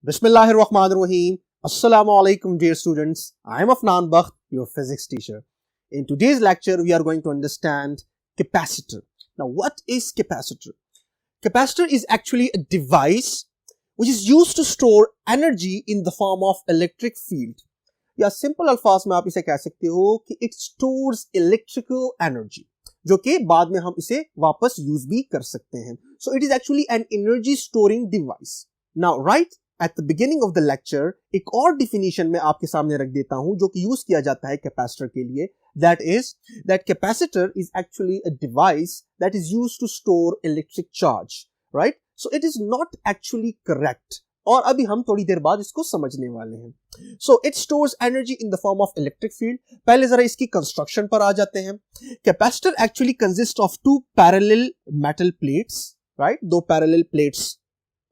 Bismillahirrahmanirrahim. Assalamu alaikum, dear students. I am Afnan Bakht, your physics teacher. In today's lecture, we are going to understand capacitor. Now, what is capacitor? Capacitor is actually a device which is used to store energy in the form of electric field. या simple अल्फाज में आप इसे कह सकते हो कि it stores electrical energy, जो कि बाद में हम इसे वापस यूज भी कर सकते हैं. So it is actually an energy storing device. Now, right at the beginning of the lecture, एक और definition मैं आपके सामने रख देता हूं जो कि यूज किया जाता है कैपेसिटर के लिए. That is, that capacitor is actually a device that is used to store electric charge, right? So it is not actually correct. और अभी हम थोड़ी देर बाद इसको समझने वाले हैं. So it stores energy in the form of electric field. पहले जरा इसकी कंस्ट्रक्शन पर आ जाते हैं. Capacitor actually consists of two parallel metal plates, right? दो parallel plates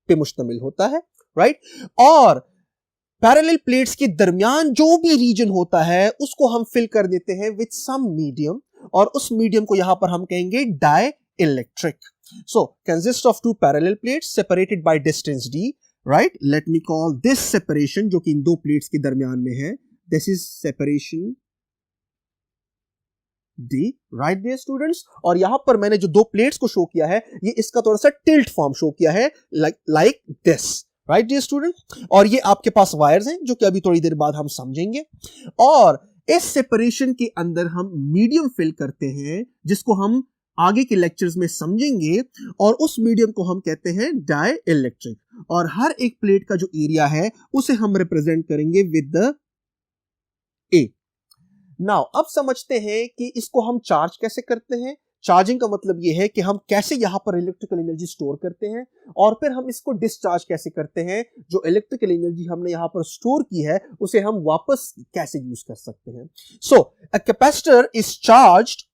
पे मुश्तमिल होता है, right? और पैरेलल प्लेट्स के दरमियान जो भी रीजन होता है उसको हम फिल कर देते हैं विद सम मीडियम, और उस मीडियम को यहां पर हम कहेंगे dielectric. So consist of two parallel plates separated by distance d, right? Let me call this separation जो कि इन दो प्लेट्स के दरमियान में है, this is separation d, right dear students. और यहां पर मैंने जो दो प्लेट्स को शो किया है ये इसका थोड़ा सा टिल्ट फॉर्म शो किया है, like this, right dear student. और ये आपके पास वायर्स हैं जो कि अभी थोड़ी देर बाद हम समझेंगे. और इस सेपरेशन के अंदर हम मीडियम फिल करते हैं जिसको हम आगे के लेक्चर्स में समझेंगे, और उस मीडियम को हम कहते हैं डाई इलेक्ट्रिक. और हर एक प्लेट का जो एरिया है उसे हम रिप्रेजेंट करेंगे विद द ए. नाउ अब समझते हैं कि इसको हम चार्ज कैसे करते हैं. चार्जिंग का मतलब यह है कि हम कैसे यहां पर इलेक्ट्रिकल एनर्जी स्टोर करते हैं, और फिर हम इसको डिस्चार्ज कैसे करते हैं. जो इलेक्ट्रिकल एनर्जी हमने यहां पर स्टोर की है उसे हम वापस कैसे यूज कर सकते हैं. So a capacitor is charged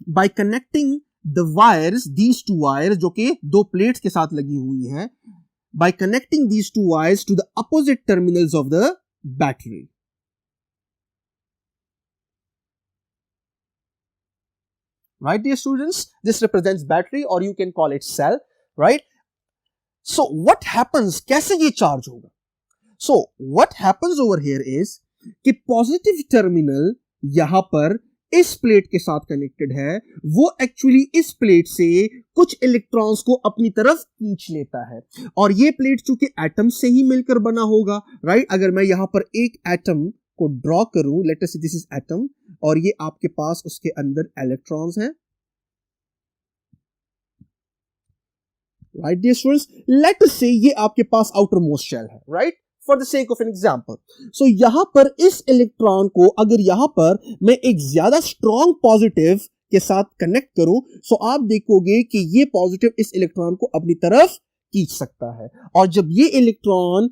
by connecting the wires, these two wires जो कि दो प्लेट्स के साथ लगी हुई हैं, by connecting these two wires to the opposite terminals of the battery. Right, dear students? This represents battery, or you can call it cell, right? So what happens? कैसे ये चार्ज होगा? So what happens over here is कि positive terminal यहां पर इस plate के साथ connected है, वो एक्चुअली इस प्लेट से कुछ इलेक्ट्रॉन्स को अपनी तरफ खींच लेता है. और ये प्लेट चूंकि एटम से ही मिलकर बना होगा, राइट? अगर मैं यहां पर एक एटम को ड्रॉ करूं, लेट अस से दिस इज एटम, और ये आपके पास उसके अंदर इलेक्ट्रॉन्स हैं, right dear students. Let us say ये आपके पास आउटर मोस्ट शेल है, right? For the sake of an example. So यहां पर इस इलेक्ट्रॉन को अगर यहां पर मैं एक ज्यादा स्ट्रॉन्ग पॉजिटिव के साथ कनेक्ट करूं, सो आप देखोगे कि ये पॉजिटिव इस इलेक्ट्रॉन को अपनी तरफ खींच सकता है. और जब ये इलेक्ट्रॉन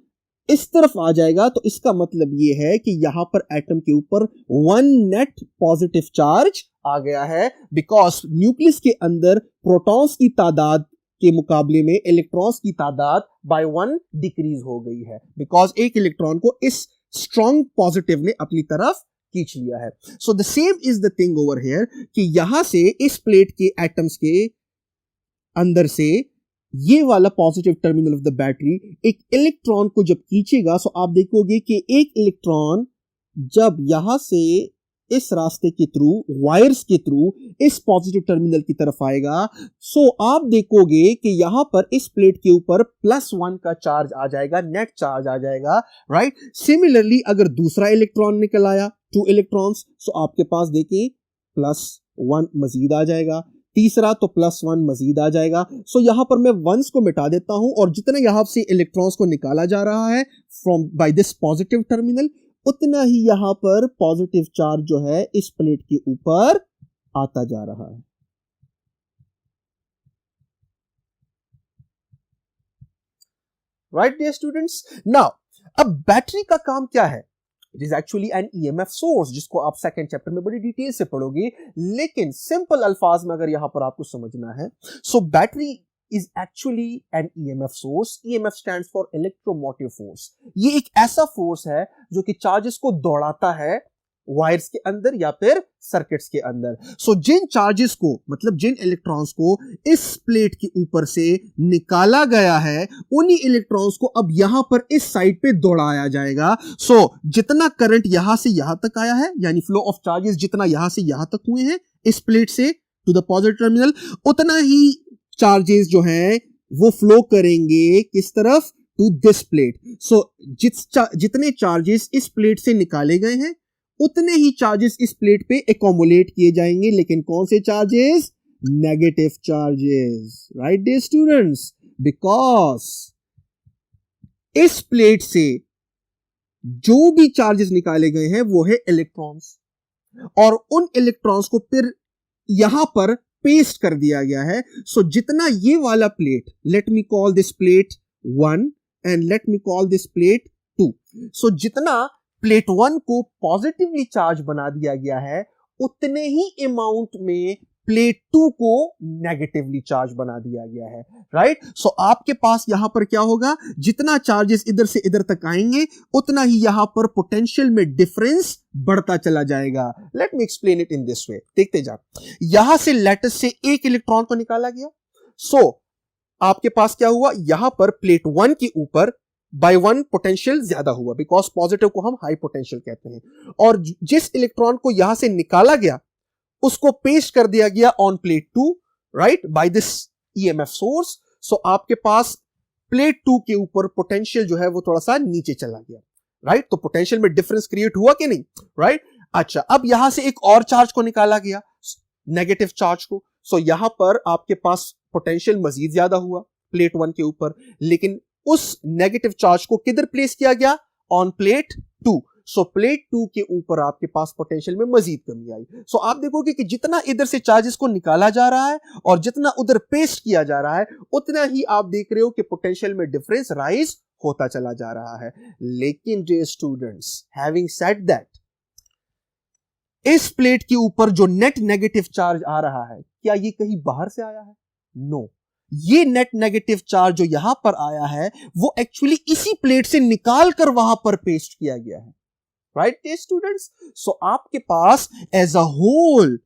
इस तरफ आ जाएगा तो इसका मतलब ये है कि यहां पर एटम के ऊपर वन नेट पॉजिटिव चार्ज आ गया है, बिकॉज न्यूक्लियस के अंदर प्रोटॉन्स की तादाद के मुकाबले में इलेक्ट्रॉन्स की तादाद बाय वन डिक्रीज हो गई है, बिकॉज एक इलेक्ट्रॉन को इस स्ट्रॉन्ग पॉजिटिव ने अपनी तरफ खींच लिया है. So the same is the thing over here कि यहां से इस प्लेट के एटम्स के अंदर से ये वाला positive terminal of the battery एक इलेक्ट्रॉन को जब खींचेगा, सो आप देखोगे कि एक इलेक्ट्रॉन जब यहां से इस रास्ते के थ्रू, वायर्स के थ्रू इस पॉजिटिव टर्मिनल की तरफ आएगा, सो आप देखोगे कि यहां पर इस प्लेट के ऊपर +1 का चार्ज आ जाएगा, नेट चार्ज आ जाएगा, राइट? सिमिलरली अगर दूसरा इलेक्ट्रॉन निकल आया, 2 इलेक्ट्रॉन्स, सो आपके पास देखिए +1 मजीद आ जाएगा, तीसरा तो +1 मजीद आ जाएगा. सो यहां पर मैं वंस को मिटा देता हूं, और जितना यहां से इलेक्ट्रॉन्स को निकाला जा रहा है from by this positive terminal, उतना ही यहां पर पॉजिटिव चार्ज जो है इस प्लेट के ऊपर आता जा रहा है. Right dear students. नाउ अब बैटरी का काम क्या है? It is actually an EMF source, जिसको आप सेकंड चैप्टर में बड़ी डिटेल से पढ़ोगे, लेकिन सिंपल अल्फाज में अगर यहां पर आपको समझना है, सो battery is actually an EMF source. EMF stands for electromotive force. ये एक ऐसा फोर्स है जो कि चार्जेस को दौड़ाता है वायर्स के अंदर या फिर सर्किट्स के अंदर। सो जिन चार्जेस को, मतलब जिन इलेक्ट्रॉन्स को इस प्लेट के ऊपर से निकाला गया है, उन्हीं इलेक्ट्रॉन्स को अब यहां पर इस साइड पे दौड़ाया जाएगा। सो जितना करंट यहां से यहां तक आया है, यानी फ्लो ऑफ चार्जेस जितना यहां से यहां तक हुए हैं इस प्लेट से टू द पॉजिटिव टर्मिनल, उतना ही चार्जेस जो है वो फ्लो करेंगे किस तरफ, टू दिस प्लेट। सो जितने चार्जेस इस प्लेट से निकाले गए हैं उतने ही चार्जेस इस प्लेट पे एकोमुलेट किए जाएंगे, लेकिन कौन से charges, negative charges, right dear students, because इस प्लेट से जो भी चार्जेस निकाले गए हैं वो है इलेक्ट्रॉन्स, और उन इलेक्ट्रॉन्स को फिर यहां पर पेस्ट कर दिया गया है। सो जितना ये वाला plate, late me call this plate 1 and let me call this plate 2। सो जितना प्लेट 1 को पॉजिटिवली चार्ज बना दिया गया है, उतने ही अमाउंट में प्लेट 2 को नेगेटिवली चार्ज बना दिया गया है, राइट। सो आपके पास यहां पर क्या होगा, जितना चार्जेस इधर से इधर तक आएंगे उतना ही यहां पर पोटेंशियल में डिफरेंस बढ़ता चला जाएगा। Let me explain it in this way, देखते जा। यहां से लेटस से एक इलेक्ट्रॉन को निकाला गया। सो आपके पास क्या हुआ, यहां पर प्लेट 1 के ऊपर बाय 1 पोटेंशियल ज्यादा हुआ, बिकॉज पॉजिटिव को हम हाई पोटेंशियल कहते हैं, और जिस इलेक्ट्रॉन को यहां से निकाला गया उसको पेस्ट कर दिया गया on plate 2, right, by this EMF source. So आपके पास प्लेट 2 के ऊपर पोटेंशियल जो है वो थोड़ा सा नीचे चला गया, राइट। तो पोटेंशियल में डिफरेंस क्रिएट हुआ कि नहीं, राइट। अच्छा, अब यहां से एक और चार्ज को निकाला गया, नेगेटिव चार्ज को। सो यहां पर आपके पास पोटेंशियल मजीद ज्यादा हुआ प्लेट 1 के ऊपर, लेकिन उस नेगेटिव चार्ज को किधर प्लेस किया गया, ऑन प्लेट 2। सो प्लेट 2 के ऊपर आपके पास पोटेंशियल में मजीद कमी आई। सो आप देखोगे कि जितना इधर से चार्जेस को निकाला जा रहा है और जितना उधर पेस्ट किया जा रहा है, उतना ही आप देख रहे हो कि पोटेंशियल में डिफरेंस राइज होता चला जा रहा है। लेकिन dear students, having said that, इस प्लेट के ऊपर जो नेट नेगेटिव चार्ज आ रहा है, क्या ये कहीं बाहर से आया है? नो, ये नेट नेगेटिव चार्ज जो यहां पर आया है वो एक्चुअली इसी प्लेट से निकाल कर वहां पर पेस्ट किया गया है, राइट स्टूडेंट्स। सो आपके पास एज अ होल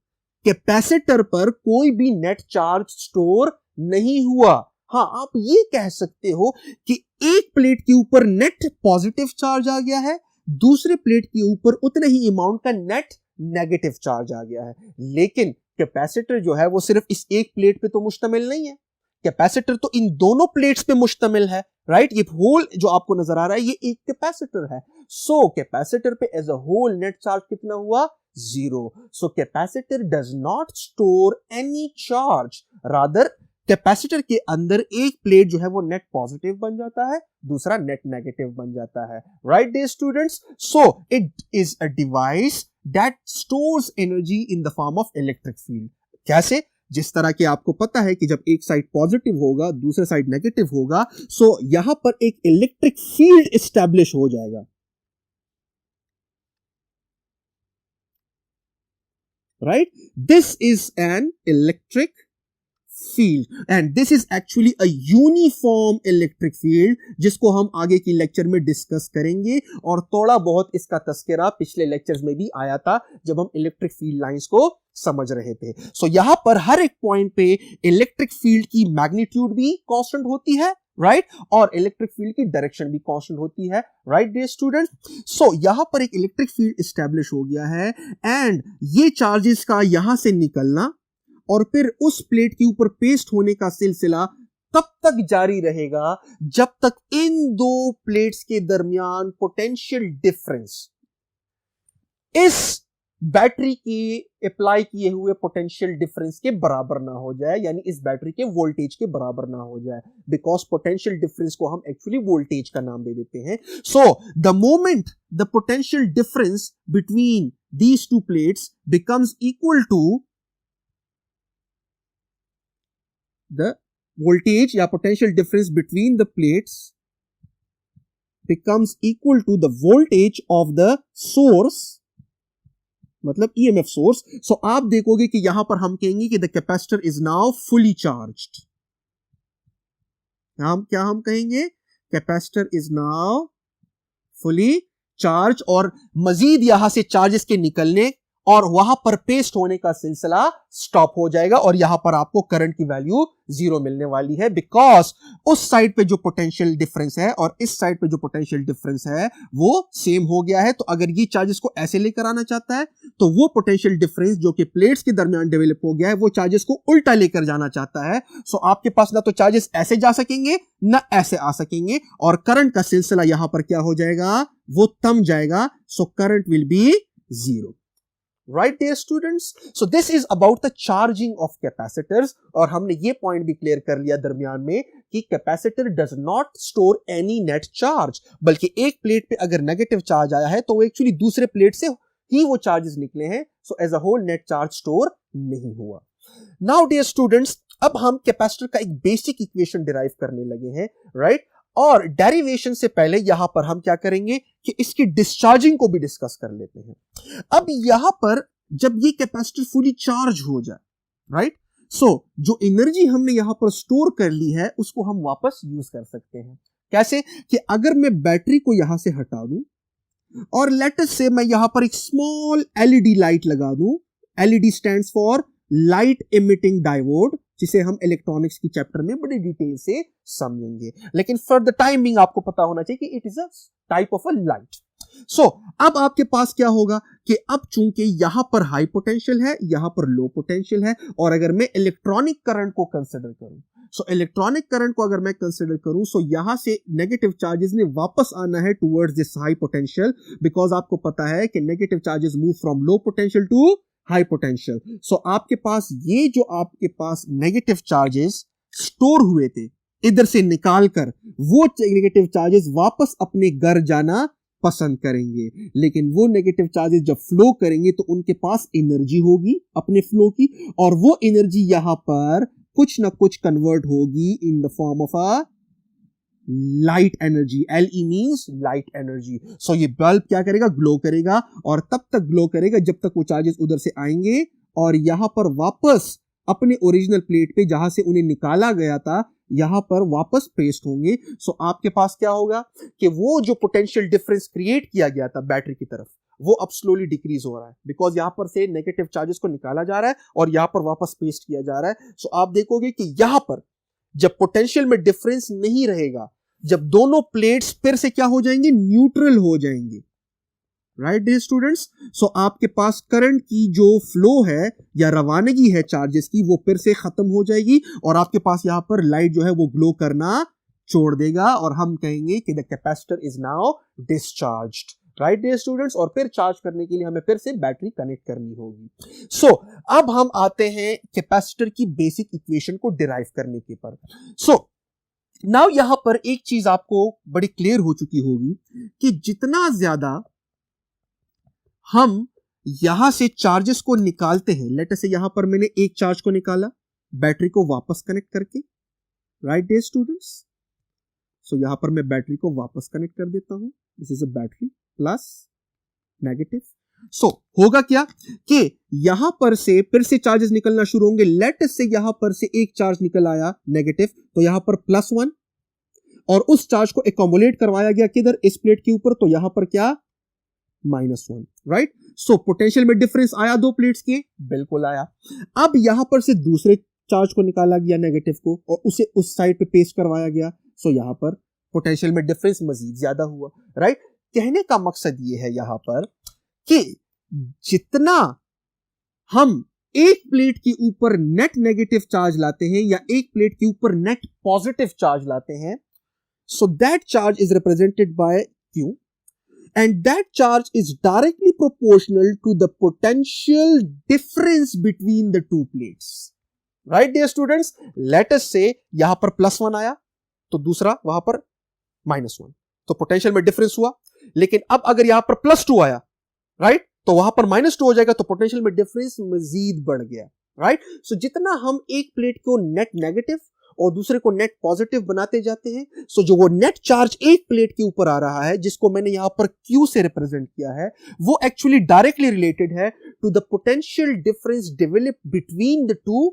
कैपेसिटर पर कोई भी नेट चार्ज स्टोर नहीं हुआ। हां, आप ये कह सकते हो कि एक प्लेट के ऊपर नेट पॉजिटिव चार्ज आ गया है, दूसरे प्लेट के ऊपर उतने ही अमाउंट का नेट नेगेटिव चार्ज आ गया है, लेकिन कैपेसिटर जो है वो सिर्फ इस एक प्लेट पे तो मुश्तमिल नहीं है, कैपेसिटर तो इन दोनों प्लेट्स पे मुश्तमिल है, राइट। ये होल जो आपको नजर आ रहा है ये एक कैपेसिटर है। सो कैपेसिटर पे as a whole net charge कितना हुआ, 0। So capacitor does not store any charge, rather capacitor के अंदर एक प्लेट जो है वो नेट पॉजिटिव बन जाता है, दूसरा नेट नेगेटिव बन जाता है, right dear students. So it is a device that stores energy in the form of electric field. कैसे? जिस तरह के आपको पता है कि जब एक साइड पॉजिटिव होगा दूसरे साइड नेगेटिव होगा, सो यहां पर एक इलेक्ट्रिक फील्ड एस्टैब्लिश हो जाएगा, right. This is an electric field and this is actually a uniform electric field, जिसको हम आगे की लेक्चर में डिस्कस करेंगे, और थोड़ा बहुत इसका तस्करा पिछले लेक्चर्स में भी आया था जब हम इलेक्ट्रिक फील्ड लाइंस को समझ रहे थे। सो यहां पर हर एक पॉइंट पे इलेक्ट्रिक फील्ड की मैग्नीट्यूड भी कांस्टेंट होती है, राइट, और इलेक्ट्रिक फील्ड की डायरेक्शन भी कांस्टेंट होती है, राइट डियर स्टूडेंट। सो यहां पर एक इलेक्ट्रिक फील्ड एस्टैब्लिश हो गया है, एंड ये चार्जेस का यहां से निकलना और फिर उस प्लेट के ऊपर पेस्ट होने का सिलसिला तब तक जारी रहेगा जब तक इन दो प्लेट्स के दरमियान पोटेंशियल डिफरेंस इस बैटरी की अप्लाई किए हुए पोटेंशियल डिफरेंस के बराबर ना हो जाए, यानी इस बैटरी के वोल्टेज के बराबर ना हो जाए, बिकॉज पोटेंशियल डिफरेंस को हम एक्चुअली वोल्टेज का नाम दे देते हैं। So the moment the potential difference between these two plates becomes equal to the voltage या potential difference between the plates becomes equal to the voltage of the source, मतलब EMF source। so आप देखोगे कि यहां पर हम कहेंगे कि the capacitor is now fully charged। हम क्या कहेंगे, capacitor is now fully charge और मजीद यहां से चार्जेस के निकलने और वहां पर पेस्ट होने का सिलसिला स्टॉप हो जाएगा और यहां पर आपको करंट की वैल्यू 0 मिलने वाली है, बिकॉज उस साइड पे जो पोटेंशियल डिफरेंस है और इस साइड पे जो पोटेंशियल डिफरेंस है वो सेम हो गया है। तो अगर ये चार्जेस को ऐसे लेकर आना चाहता है तो वो पोटेंशियल डिफरेंस जो कि प्लेट्स के दरमियान डेवलप हो गया है वो चार्जेस को उल्टा लेकर जाना चाहता है। सो आपके पास ना तो चार्जेस ऐसे जा सकेंगे ना ऐसे आ सकेंगे और करंट का सिलसिला यहां पर क्या हो जाएगा, वो थम जाएगा। So current will be 0। Right dear students, so this is about the charging of capacitors और हमने ये पॉइंट भी क्लियर कर लिया दरमियान में कि capacitor does not store any net charge, बल्कि एक प्लेट पे अगर नेगेटिव चार्ज आया है तो वो एक्चुअली दूसरे प्लेट से ही वो चार्जेस निकले हैं। So as a whole net charge store नहीं हुआ। नाउ डियर स्टूडेंट्स, अब हम कैपेसिटर का एक बेसिक इक्वेशन डिराइव करने लगे हैं, राइट? और डेरिवेशन से पहले यहां पर हम क्या करेंगे कि इसकी डिस्चार्जिंग को भी डिस्कस कर लेते हैं। अब यहां पर जब ये कैपेसिटर फुली चार्ज हो जाए, राइट, सो जो एनर्जी हमने यहां पर स्टोर कर ली है उसको हम वापस यूज कर सकते हैं। कैसे कि अगर मैं बैटरी को यहां से हटा दूं और लेट अस से मैं यहां पर एक स्मॉल एलईडी लाइट लगा दूं। LED stands for light emitting diode, जिसे हम इलेक्ट्रॉनिक्स की चैप्टर में बड़ी डिटेल से समझेंगे, लेकिन फॉर द टाइम बिंग आपको पता होना चाहिए कि it is a type of a light. So अब आपके पास क्या होगा कि अब चूंकि यहां पर हाई पोटेंशियल है, यहां पर लो पोटेंशियल है, और अगर मैं इलेक्ट्रॉनिक करंट को कंसिडर करूं, सो इलेक्ट्रॉनिक करंट को अगर मैं कंसिडर करूं, सो यहां से नेगेटिव चार्जेस ने वापस आना है towards this high potential, because आपको पता है कि negative charges move from low potential to high potential. So आपके पास ये जो आपके पास नेगेटिव चार्जेस स्टोर हुए थे इधर से निकालकर वो नेगेटिव चार्जेस वापस अपने घर जाना पसंद करेंगे, लेकिन वो नेगेटिव चार्जेस जब फ्लो करेंगे तो उनके पास एनर्जी होगी अपने फ्लो की, और वो एनर्जी यहां पर कुछ ना कुछ कन्वर्ट होगी in the form of a light energy. LE means light energy. So ये बल्ब क्या करेगा, ग्लो करेगा, और तब तक ग्लो करेगा जब तक वो चार्जेस उधर से आएंगे और यहां पर वापस अपने ओरिजिनल प्लेट पे जहां से उन्हें निकाला गया था यहां पर वापस पेस्ट होंगे। सो आपके पास क्या होगा कि वो जो पोटेंशियल डिफरेंस क्रिएट किया गया था बैटरी की तरफ, वो अब स्लोली डिक्रीज हो रहा है, बिकॉज यहां पर से नेगेटिव चार्जेस को निकाला जा रहा है और यहां पर वापस पेस्ट किया जा रहा है। सो आप देखोगे कि यहां पर जब पोटेंशियल में डिफरेंस नहीं रहेगा, जब दोनों प्लेट्स फिर से क्या हो जाएंगे, न्यूट्रल हो जाएंगे, राइट डियर स्टूडेंट्स। सो आपके पास करंट की जो फ्लो है या रवानगी है चार्जेस की, वो फिर से खत्म हो जाएगी और आपके पास यहां पर लाइट जो है वो ग्लो करना छोड़ देगा और हम कहेंगे कि the capacitor is now discharged, right dear students. और फिर चार्ज करने के लिए हमें फिर से बैटरी कनेक्ट करनी होगी। सो अब हम आते हैं कैपेसिटर की बेसिक इक्वेशन को डिराइव करने के पर। सो नाउ यहां पर एक चीज आपको बड़ी क्लियर हो चुकी होगी कि जितना ज्यादा हम यहां से चार्जेस को निकालते हैं, लेट अस से यहां पर मैंने एक चार्ज को निकाला बैटरी को वापस कनेक्ट करके, राइट डियर स्टूडेंट्स। सो यहां पर मैं बैटरी को वापस कनेक्ट कर देता हूं, this is a battery plus negative. So होगा क्या कि यहां पर से फिर से चार्जेस निकलना शुरू होंगे। लेट अस से यहां पर से एक चार्ज निकल आया नेगेटिव, तो यहां पर +1, और उस चार्ज को एकोमोलेट करवाया गया किधर, इस प्लेट के ऊपर, तो यहां पर क्या, -1, राइट। सो पोटेंशियल में डिफरेंस आया दो प्लेट्स के, बिल्कुल आया। अब यहां पर से दूसरे चार्ज को निकाला गया नेगेटिव को और उसे उस साइड पे पेस्ट करवाया गया। सो यहां पर पोटेंशियल में डिफरेंस मजीद ज्यादा हुआ, राइट। कहने का मकसद ये है यहां पर कि जितना हम एक प्लेट के ऊपर नेट नेगेटिव चार्ज लाते हैं या एक प्लेट के ऊपर नेट पॉजिटिव चार्ज लाते हैं, so that charge is represented by Q, and that charge is directly proportional to the potential difference between the two plates, right dear students। let us say यहां पर +1 आया तो दूसरा वहां पर -1, तो पोटेंशियल में डिफरेंस हुआ। लेकिन अब अगर यहां पर +2 आया, राइट, तो वहां पर -2 हो जाएगा, तो पोटेंशियल में डिफरेंस मजीद बढ़ गया, राइट। सो जितना हम एक प्लेट को नेट नेगेटिव और दूसरे को नेट पॉजिटिव बनाते जाते हैं, सो जो वो नेट चार्ज एक प्लेट के ऊपर आ रहा है जिसको मैंने यहां पर Q से रिप्रेजेंट किया है, वो एक्चुअली डायरेक्टली रिलेटेड है to the potential difference develop between the two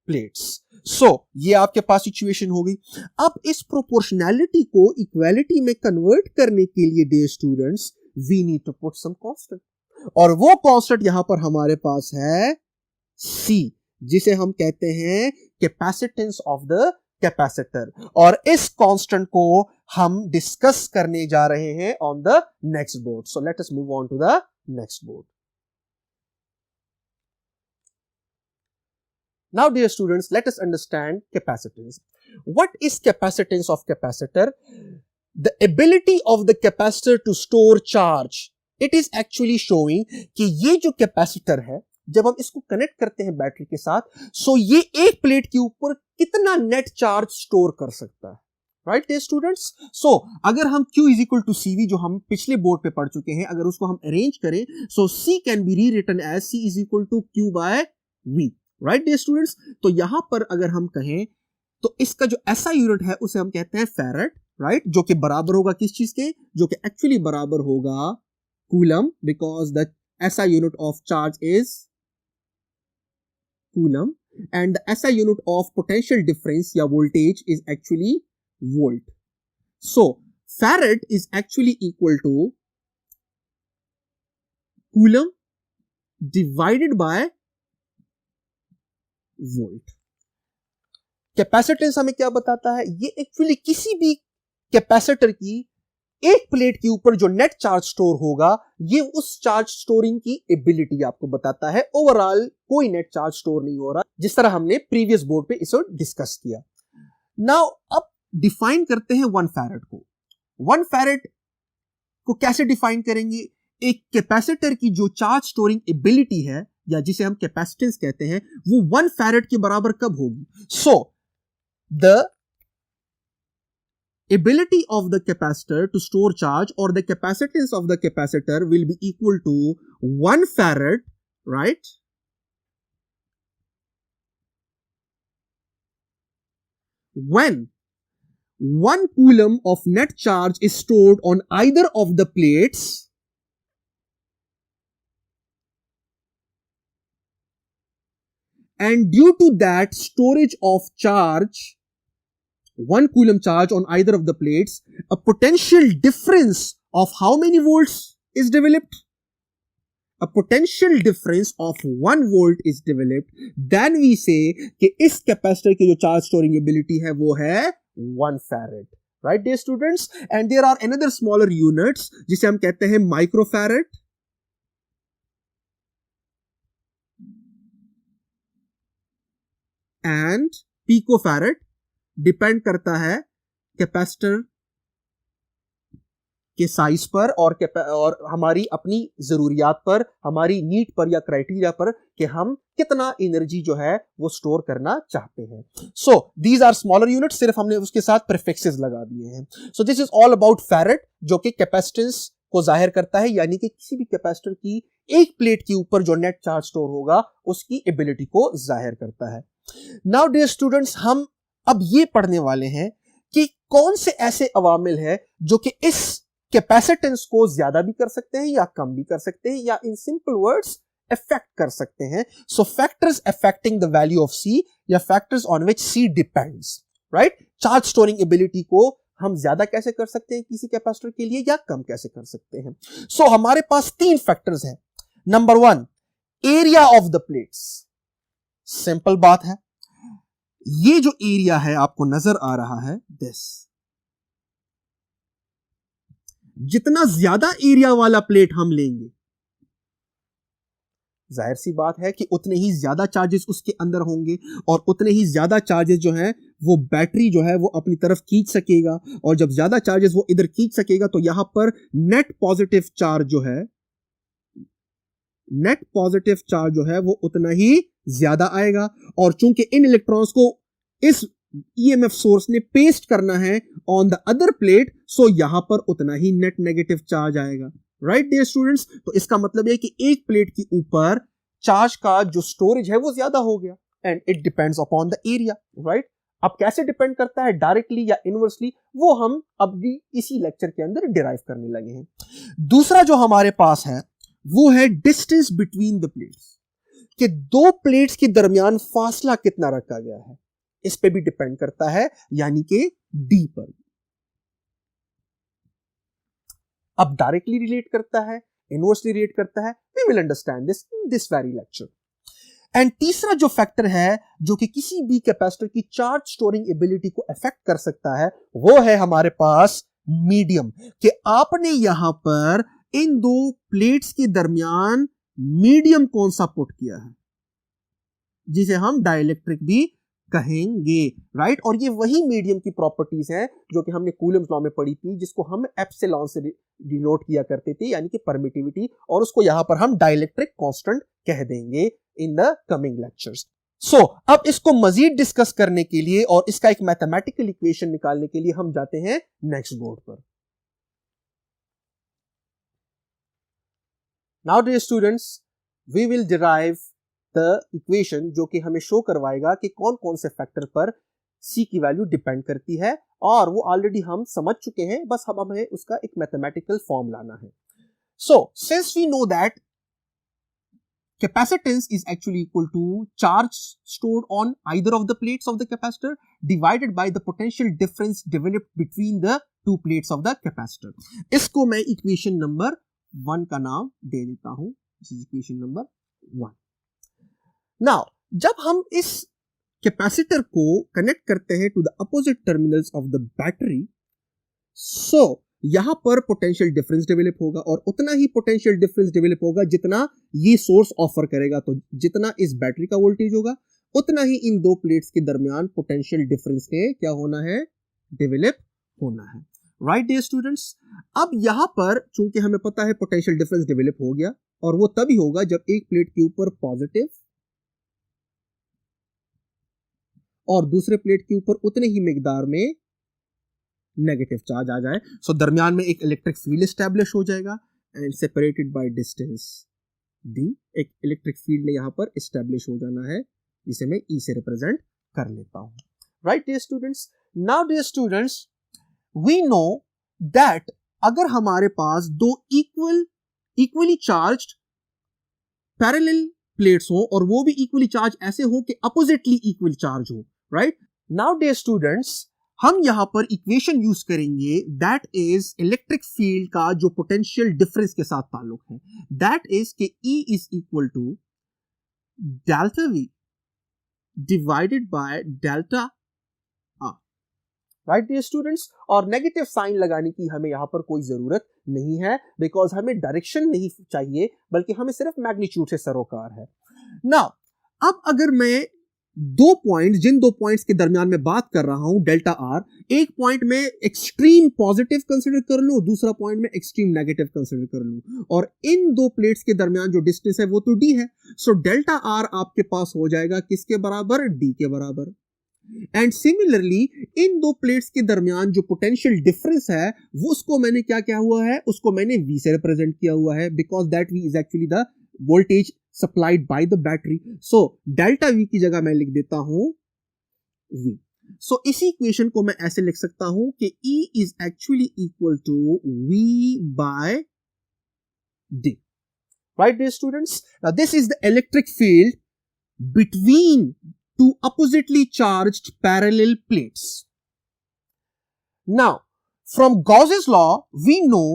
plates. So ये आपके पास इक्वेशन हो गई। अब इस प्रोपोर्शनैलिटी को इक्वालिटी में कन्वर्ट करने के लिए dear students we need to put some constant, और वो कांस्टेंट यहां पर हमारे पास है C, जिसे हम कहते हैं कैपेसिटेंस ऑफ द कैपेसिटर, और इस कांस्टेंट को हम डिस्कस करने जा रहे हैं on the next board. So let us move on to the next board. Now, dear students, let us understand capacitance. What is capacitance of capacitor? The ability of the capacitor to store charge. It is actually showing कि ये जो capacitor है, जब हम इसको connect करते हैं battery के साथ, सो ये एक प्लेट के ऊपर कितना नेट चार्ज स्टोर कर सकता है. Right dear students? सो अगर हम Q is equal to CV, जो हम पिछले बोर्ड पे पढ़ चुके हैं, अगर उसको हम अरेंज करें, so C can be rewritten as C is equal to Q by V. Right dear students? तो यहां पर अगर हम कहें तो इसका जो ऐसा यूनिट है उसे हम कहते हैं फैरेड, राइट, जो कि बराबर होगा किस चीज के? जो कि एक्चुअली बराबर होगा coulomb, because the SI unit of charge is coulomb and the SI unit of potential difference या voltage is actually volt. So farad is actually equal to coulomb divided by volt. Capacitance हमें क्या बताता है? ये actually किसी भी capacitor की एक प्लेट के ऊपर जो नेट चार्ज स्टोर होगा, ये उस चार्ज स्टोरिंग की एबिलिटी आपको बताता है. ओवरऑल कोई नेट चार्ज स्टोर नहीं हो रहा, जिस तरह हमने प्रीवियस बोर्ड पे इसे डिस्कस किया. नाउ अब डिफाइन करते हैं 1 फैरेड को. 1 फैरेड को कैसे डिफाइन करेंगे? एक कैपेसिटर की जो चार्ज स्टोरिंग एबिलिटी है, या जिसे हम कैपेसिटेंस कहते हैं, वो 1 फैरेड के बराबर कब होगी? So the ability of the capacitor to store charge और the capacitance of the capacitor will be equal to 1 farad, right, when 1 coulomb of net charge is stored on either of the plates and due to that storage of charge, 1 coulomb charge on either of the plates, a potential difference of how many volts is developed? A potential difference of 1 volt is developed. Then we say कि इस capacitor की जो charge storing ability है वो है 1 farad. Right dear students? And there are another smaller units जिसे हम कहते हैं माइक्रोफैरेड एंड पिकोफैरेड. डिपेंड करता है कैपेसिटर के साइज पर और हमारी अपनी जरूरियात पर, हमारी नीड पर या क्राइटेरिया पर कि हम कितना एनर्जी जो है वो स्टोर करना चाहते हैं. So these are smaller units, सिर्फ हमने उसके साथ प्रीफिक्सेस लगा दिए हैं. So this is all about farad, जो कि कैपेसिटेंस को जाहिर करता है, यानी कि किसी भी कैपेसिटर की एक प्लेट के ऊपर जो नेट चार्ज स्टोर होगा उसकी एबिलिटी को जाहिर करता है. नाउ डियर स्टूडेंट्स, हम अब ये पढ़ने वाले हैं कि कौन से ऐसे अवामिल है जो कि इस कैपेसिटेंस को ज्यादा भी कर सकते हैं या कम भी कर सकते हैं, या इन सिंपल वर्ड्स अफेक्ट कर सकते हैं. सो factors affecting the value of C या factors on which C depends, right. Charge storing ability को हम ज्यादा कैसे कर सकते हैं किसी कैपेसिटर के लिए, या कम कैसे कर सकते हैं. सो हमारे पास 3 फैक्टर्स हैं. Number 1, area of the plates. Simple बात है, ये जो एरिया है आपको नजर आ रहा है, दिस, जितना ज्यादा एरिया वाला प्लेट हम लेंगे, जाहिर सी बात है कि उतने ही ज्यादा चार्जेस उसके अंदर होंगे, और उतने ही ज्यादा चार्जेस जो है वो बैटरी जो है वो अपनी तरफ खींच सकेगा, और जब ज्यादा चार्जेस वो इधर खींच सकेगा तो यहां पर नेट पॉजिटिव चार्ज जो है वो उतना ही ज्यादा आएगा. और चूंकि इन इलेक्ट्रॉन्स को इस EMF सोर्स ने पेस्ट करना है on the other plate, so यहां पर उतना ही नेट नेगेटिव चार्ज आएगा. Right dear students? तो इसका मतलब है कि एक प्लेट के ऊपर चार्ज का जो स्टोरेज है वो ज्यादा हो गया, and it depends upon the area. Right. अब कैसे डिपेंड करता है, डायरेक्टली या इनवर्सली, वो हम अब भी इसी लेक्चर के अंदर डिराइव करने लगे हैं. दूसरा जो हमारे पास है वो है डिस्टेंस बिटवीन द प्लेट्स, कि 2 प्लेट्स के दरमियान फासला कितना रखा गया है, इस पे भी डिपेंड करता है, यानी कि D पर. अब डायरेक्टली रिलेट करता है, इनवर्सली रिलेट करता है, we will understand this in this very lecture. And तीसरा जो फैक्टर है जो कि किसी भी कैपेसिटर की चार्ज स्टोरिंग एबिलिटी को अफेक्ट कर सकता है, वो है हमारे पास मीडियम। कि आपने यहां पर इन दो प्लेट्स के दरमियान मीडियम कौन सा पुट किया है, जिसे हम डाइलेक्ट्रिक भी कहेंगे, राइट। और ये वही मीडियम की प्रॉपर्टीज हैं जो कि हमने कूलम्स लॉ में पढ़ी थी, जिसको हम एप्सिलॉन से डिनोट किया करते थे, यानी कि परमिटिविटी, और उसको यहां पर हम डाइलेक्ट्रिक कांस्टेंट कह देंगे इन द कमिंग लेक्चर्स। सो अब इसको मजीद डिस्कस करने के लिए और इसका एक मैथमेटिकल इक्वेशन निकालने के लिए हम जाते हैं नेक्स्ट बोर्ड पर। Now dear students, we will derive the equation जो कि हमें शो करवाएगा कि कौन कौन से फैक्टर पर C की वैल्यू डिपेंड करती है, और वो ऑलरेडी हम समझ चुके हैं, बस अब हमें उसका एक मैथमेटिकल फॉर्म लाना है। So since we know that capacitance is actually equal to charge stored on either of the plates of the capacitor divided by the potential difference developed between the two plates of the capacitor। इसको मैं equation number 1 का नाम दे देता हूं, this is equation number 1। Now जब हम इस कैपेसिटर को कनेक्ट करते हैं to the opposite terminals of the battery, so यहां पर पोटेंशियल डिफरेंस डेवलप होगा, और उतना ही पोटेंशियल डिफरेंस डेवलप होगा जितना ये सोर्स ऑफर करेगा। तो जितना इस बैटरी का वोल्टेज होगा, उतना ही इन दो प्लेट्स के दरमियान पोटेंशियल डिफरेंस के क्या होना है, डेवलप होना है, राइट डियर स्टूडेंट्स। अब यहां पर चूंकि हमें पता है पोटेंशियल डिफरेंस डेवलप हो गया, और वो तभी होगा जब एक प्लेट के ऊपर पॉजिटिव और दूसरे प्लेट के ऊपर उतने ही मिकदार में नेगेटिव चार्ज आ जाए। सो दरमियान में एक इलेक्ट्रिक फील्ड एस्टैब्लिश हो जाएगा, and separated by distance d, एक इलेक्ट्रिक फील्ड यहां पर एस्टैब्लिश हो जाना है, जिसे मैं E से रिप्रेजेंट कर लेता हूं, right dear students. Now dear students, we know that अगर हमारे पास दो इक्वली चार्ज्ड पैरेलल प्लेट्स हो, और वो भी इक्वली चार्ज ऐसे हो कि अपोजिटली इक्वल चार्ज हो, राइट। नाउ डियर स्टूडेंट्स, हम यहां पर इक्वेशन यूज करेंगे दैट इज इलेक्ट्रिक फील्ड का जो पोटेंशियल डिफरेंस के साथ ताल्लुक है, दैट इज के E is equal to delta V divided by delta R, right dear students. और नेगेटिव साइन लगाने की हमें यहां पर कोई जरूरत नहीं है, बिकॉज हमें डायरेक्शन नहीं चाहिए, बल्कि हमें सिर्फ मैग्नीट्यूड से सरोकार है। नाउ अब अगर मैं जिन दो पॉइंट्स के दरमियान में बात कर रहा हूं डेल्टा आर, एक पॉइंट में एक्सट्रीम पॉजिटिव कंसीडर कर लूं, दूसरा पॉइंट में एक्सट्रीम नेगेटिव कंसीडर कर लूं, और इन दो प्लेट्स के दरमियान जो डिस्टेंस है वो तो d है। सो डेल्टा आर आपके पास हो जाएगा किसके बराबर, d के बराबर। एंड सिमिलरली इन दो प्लेट्स के दरमियान जो पोटेंशियल डिफरेंस है, वो उसको मैंने क्या हुआ है, उसको मैंने V से रिप्रेजेंट किया हुआ है, because that V is actually the voltage supplied by the battery। so delta V की जगह मैं लिख देता हूं V। so इसी इक्वेशन को मैं ऐसे लिख सकता हूं कि E is actually equal to V by D, right dear students। now this is the electric field between two oppositely charged parallel plates। now from Gauss's law we know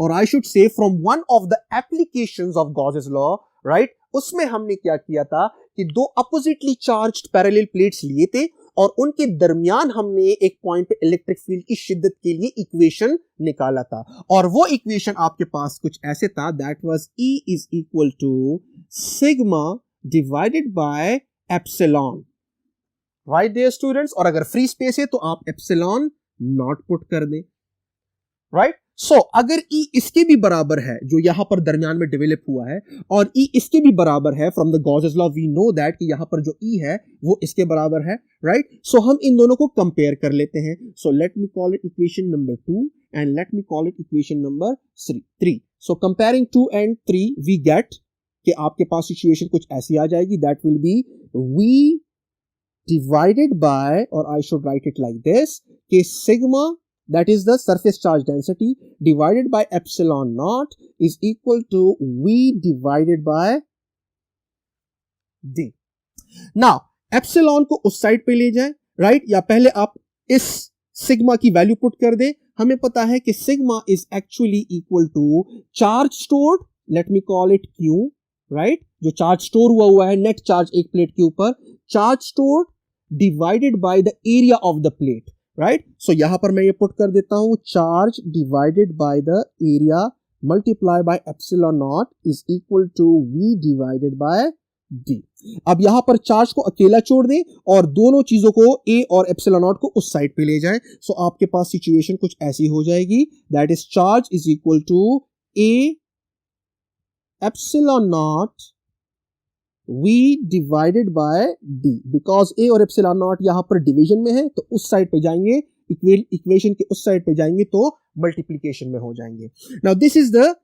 और I should say from one of the applications of Gauss's law, right. उसमें हमने क्या किया था कि दो oppositely charged parallel plates लिए थे, और उनके दरमियान हमने एक पॉइंट पे इलेक्ट्रिक फील्ड की शिद्दत के लिए इक्वेशन निकाला था, और वो इक्वेशन आपके पास कुछ ऐसे था, that was E is equal to sigma divided by epsilon, right dear students. और अगर फ्री स्पेस है तो आप एप्सिलॉन नॉट पुट कर दें, राइट। सो अगर E इसके भी बराबर है, जो यहां पर दरमियान में डेवलप हुआ है, और E इसके भी बराबर है, from the Gauss's law we know that कि यहां पर जो E है वो इसके बराबर है, राइट। सो हम इन दोनों को कंपेयर कर लेते हैं। So let me call it equation number 2 and let me call it equation number 3। So comparing 2 and 3 we get कि आपके पास सिचुएशन कुछ ऐसी आ जाएगी, that will be V divided by, और I should write it like this, कि sigma, that is the surface charge density, divided by epsilon naught is equal to V divided by D, now epsilon को उस side पे ले जाएं, right, या पहले आप इस सिग्मा की वैल्यू पुट कर दे। हमें पता है कि sigma is actually equal to charge stored, let me call it Q, right, जो चार्ज स्टोर हुआ है नेट चार्ज एक प्लेट के ऊपर, charge stored divided by the area of the plate, right. So यहां पर मैं ये पुट कर देता हूं, charge divided by the area multiply by epsilon naught is equal to V divided by D. अब यहां पर चार्ज को अकेला छोड़ दें और दोनों चीजों को ए और एप्सिलॉन नॉट को उस साइड पे ले जाएं। सो आपके पास सिचुएशन कुछ ऐसी हो जाएगी, that is charge is equal to A epsilon naught V divided by D. Because A और एप्सिलॉन नॉट यहां पर डिवीजन में है तो उस साइड पे जाएंगे, इक्वेशन के उस साइड पे जाएंगे तो मल्टीप्लीकेशन में हो जाएंगे। Now this is the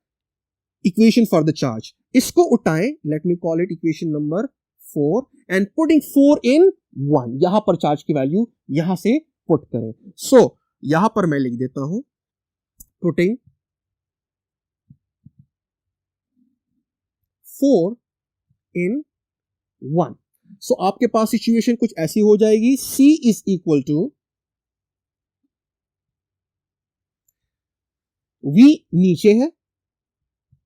equation for the charge. इसको उठाएं, late me call it equation number 4 and putting 4 इन 1, यहां पर चार्ज की वैल्यू यहां से पुट करें। सो यहां पर मैं लिख देता हूं पुटिंग 4 इन 1। सो आपके पास सिचुएशन कुछ ऐसी हो जाएगी, C is equal to V नीचे है,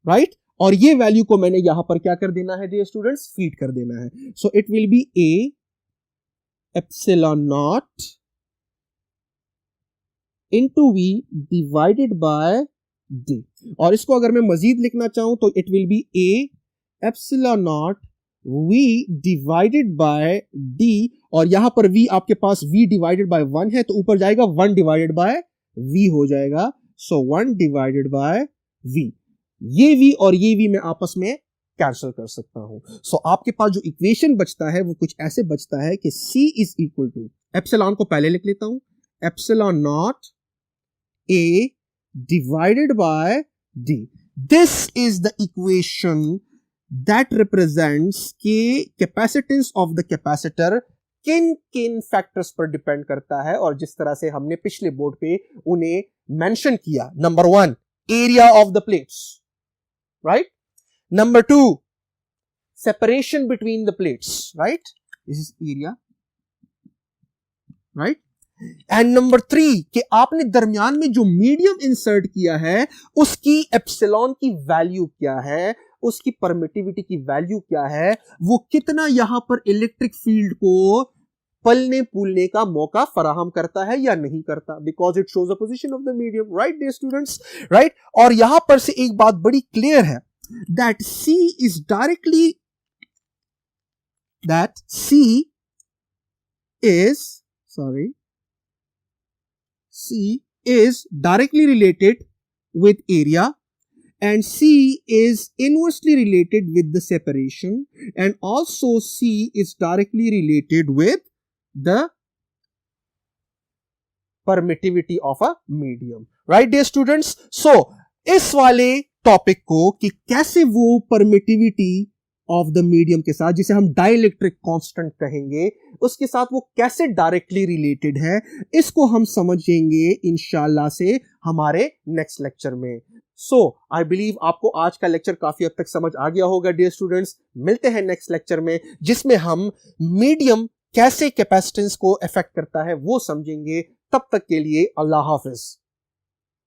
राइट, और ये वैल्यू को मैंने यहां पर क्या कर देना है डियर स्टूडेंट्स, फीड कर देना है। So it will be A epsilon not into V divided by D। और इसको अगर मैं मजीद लिखना चाहूं तो it will be A epsilon not V divided by D, और यहां पर V आपके पास V डिवाइडेड बाय 1 है तो ऊपर जाएगा 1 डिवाइडेड बाय V हो जाएगा। सो 1 डिवाइडेड बाय V, ये V और ये V मैं आपस में कैंसिल कर सकता हूं। सो आपके पास जो इक्वेशन बचता है वो कुछ ऐसे बचता है कि C is equal to, epsilon को पहले लिख लेता हूं, epsilon not A divided by D। This is the equation that represents के कैपेसिटेंस ऑफ द कैपेसिटर किन किन फैक्टर्स पर डिपेंड करता है, और जिस तरह से हमने पिछले बोर्ड पे उन्हें मेंशन किया। Number 1 area of the plates, right? Number 2, separation between the plates, right? This is area, right? And number 3 कि आपने दरमियान में जो मीडियम इंसर्ट किया है उसकी एप्सिलॉन की वैल्यू क्या है, उसकी परमिटिविटी की वैल्यू क्या है, वो कितना यहां पर इलेक्ट्रिक फील्ड को पलने फूलने का मौका फराहम करता है या नहीं करता, because it shows the position of the medium, right dear students, right. और यहां पर से एक बात बड़ी क्लियर है, that C is directly, that C is directly related with area and C is inversely related with the separation, and also C is directly related with the permittivity of a medium, right dear students? So इस वाले topic को कि कैसे वो permittivity of the medium के साथ, जिसे हम डाइलेक्ट्रिक कांस्टेंट कहेंगे, उसके साथ वो कैसे डायरेक्टली रिलेटेड है, इसको हम समझेंगे इंशाल्लाह से हमारे नेक्स्ट लेक्चर में। सो आई बिलीव आपको आज का लेक्चर काफी हद तक समझ आ गया होगा डियर स्टूडेंट्स। मिलते हैं नेक्स्ट लेक्चर में जिसमें हम मीडियम कैसे कैपेसिटेंस को अफेक्ट करता है वो समझेंगे। तब तक के लिए अल्लाह हाफिज।